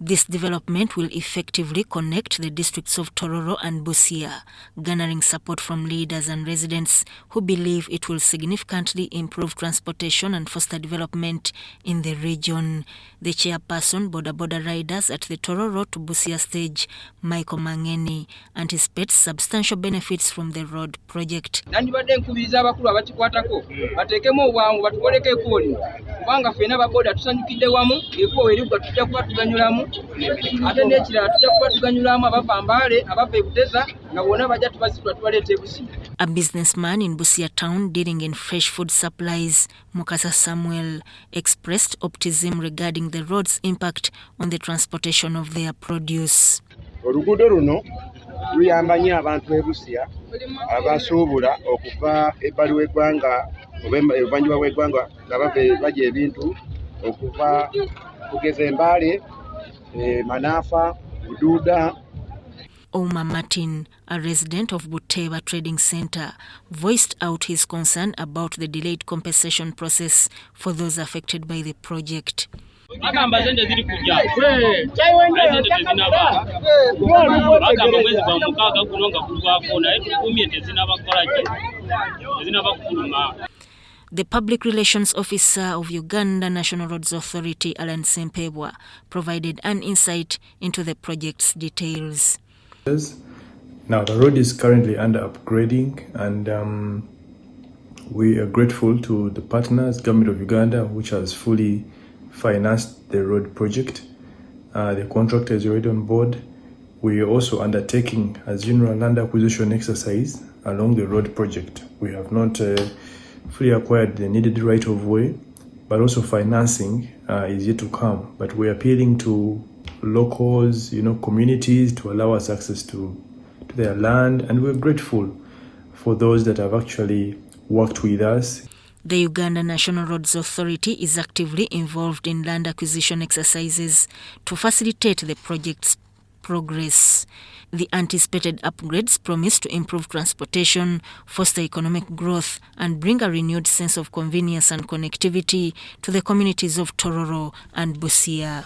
This development will effectively connect the districts of Tororo and Busia, garnering support from leaders and residents who believe it will significantly improve transportation and foster development in the region. The chairperson, Boda Riders at the Tororo to Busia stage, Michael Mangeni, anticipates substantial benefits from the road project. A businessman in Busia town dealing in fresh food supplies, Mukasa Samuel, expressed optimism regarding the road's impact on the transportation of their produce. Oluguudo luno luyamba nnyo abantu Busia abasobola okuva ebbali w'eggwanga oba ebuvanjuba bw'eggwanga nga bajja ebintu okuva kugeza Mbale, Manafa, Bududa. Omar Martin, a resident of Buteba Trading Center, voiced out his concern about the delayed compensation process for those affected by the project. The Public Relations Officer of Uganda National Roads Authority, Alan Sempebwa, provided an insight into the project's details. Now, the road is currently under upgrading, and we are grateful to the partners, Government of Uganda, which has fully financed the road project. The contractor is already on board. We are also undertaking a general land acquisition exercise along the road project. We have not fully acquired the needed right of way, but also financing is yet to come. But we're appealing to locals, communities to allow us access to their land, and we're grateful for those that have actually worked with us. The Uganda National Roads Authority is actively involved in land acquisition exercises to facilitate the project's progress. The anticipated upgrades promise to improve transportation, foster economic growth, and bring a renewed sense of convenience and connectivity to the communities of Tororo and Busia.